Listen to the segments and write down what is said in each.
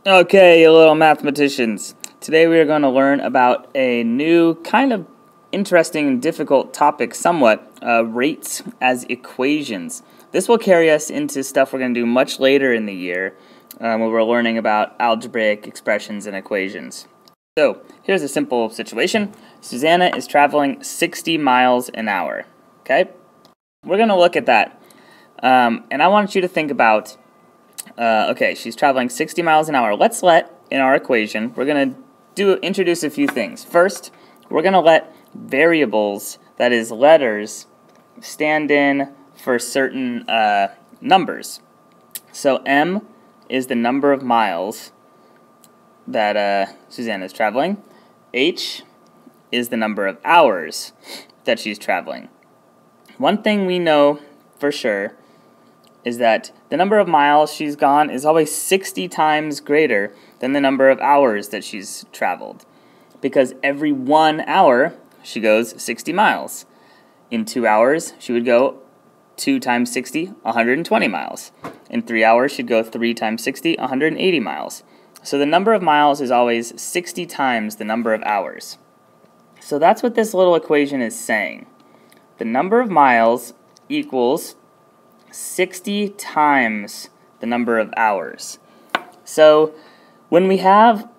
Okay, you little mathematicians. Today we are going to learn about a new kind of interesting and difficult topic somewhat, rates as equations. This will carry us into stuff we're going to do much later in the year where we're learning about algebraic expressions and equations. So, here's a simple situation. Susanna is traveling 60 miles an hour. Okay? We're going to look at that. And I want you to think about okay, she's traveling 60 miles an hour. Let's let, in our equation, we're going to introduce a few things. First, we're going to let variables, that is letters, stand in for certain numbers. So m is the number of miles that Susanna is traveling. H is the number of hours that she's traveling. One thing we know for sure is that the number of miles she's gone is always 60 times greater than the number of hours that she's traveled. Because every 1 hour, she goes 60 miles. In 2 hours, she would go 2 times 60, 120 miles. In 3 hours, she'd go 3 times 60, 180 miles. So the number of miles is always 60 times the number of hours. So that's what this little equation is saying. The number of miles equals 60 times the number of hours. So when we have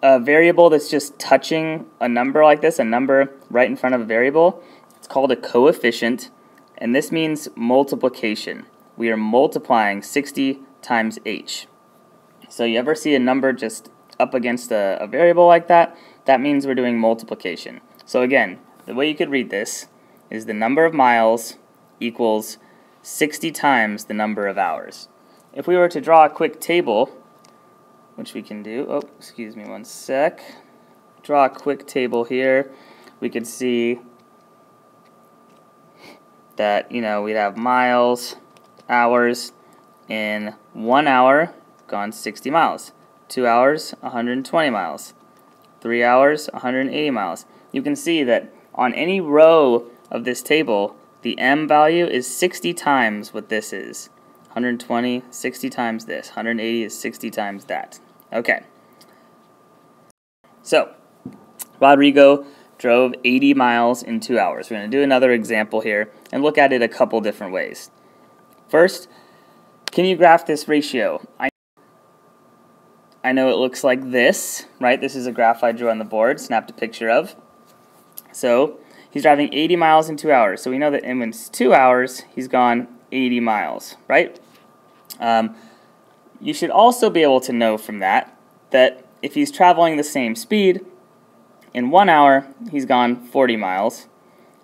a variable that's just touching a number like this, a number right in front of a variable, it's called a coefficient, and this means multiplication. We are multiplying 60 times h. So you ever see a number just up against a variable like that? That means we're doing multiplication. So again, the way you could read this is the number of miles equals 60 times the number of hours. If we were to draw a quick table, which we can do, excuse me one sec, draw a quick table here, we could see that, we'd have miles, hours. In 1 hour, gone 60 miles. 2 hours, 120 miles. 3 hours, 180 miles. You can see that on any row of this table, the m value is 60 times what this is. 120, 60 times this. 180 is 60 times that. Okay. So, Rodrigo drove 80 miles in 2 hours. We're going to do another example here and look at it a couple different ways. First, can you graph this ratio? I know it looks like this, right? This is a graph I drew on the board, snapped a picture of. So, he's driving 80 miles in 2 hours. So we know that in 2 hours, he's gone 80 miles, right? You should also be able to know from that if he's traveling the same speed, in 1 hour, he's gone 40 miles.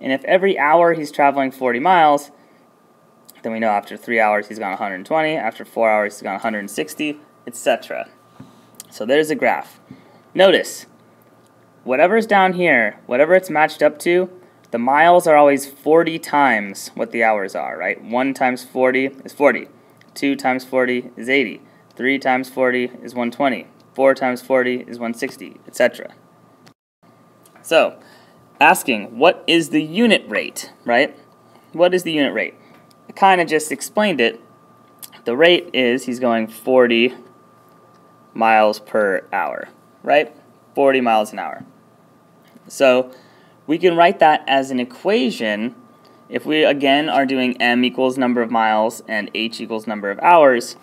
And if every hour he's traveling 40 miles, then we know after 3 hours he's gone 120, after 4 hours he's gone 160, etc. So there's a graph. Notice, whatever's down here, whatever it's matched up to, the miles are always 40 times what the hours are, right? 1 times 40 is 40. 2 times 40 is 80. 3 times 40 is 120. 4 times 40 is 160, etc. So, asking, what is the unit rate, right? What is the unit rate? I kind of just explained it. The rate is he's going 40 miles per hour, right? 40 miles an hour. So, we can write that as an equation if we, again, are doing m equals number of miles and h equals number of hours,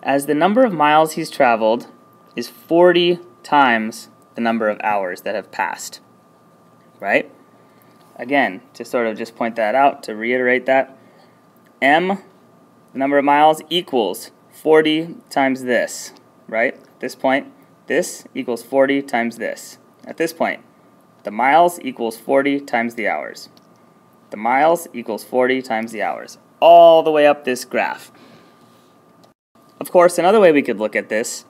as the number of miles he's traveled is 40 times the number of hours that have passed, right? Again, to sort of just point that out, to reiterate that, m, the number of miles, equals 40 times this, right? At this point, this equals 40 times this. At this point, the miles equals 40 times the hours. The miles equals 40 times the hours. All the way up this graph. Of course, another way we could look at this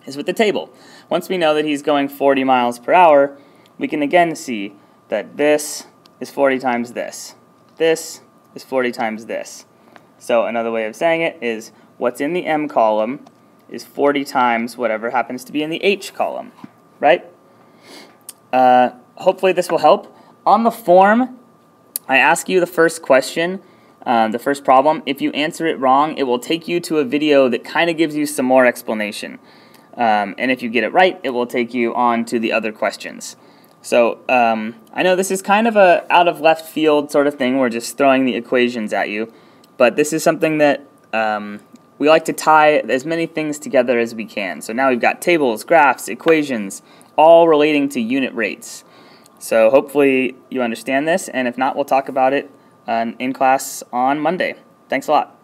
is with the table. Once we know that he's going 40 miles per hour, we can again see that this is 40 times this. This is 40 times this. So another way of saying it is what's in the m column is 40 times whatever happens to be in the h column, right? Hopefully this will help. On the form, I ask you the first question, The first problem, if you answer it wrong, it will take you to a video that kind of gives you some more explanation. And if you get it right, it will take you on to the other questions. So I know this is kind of a out of left field sort of thing. We're just throwing the equations at you. But this is something that we like to tie as many things together as we can. So now we've got tables, graphs, equations, all relating to unit rates. So hopefully you understand this, and if not, we'll talk about it in class on Monday. Thanks a lot.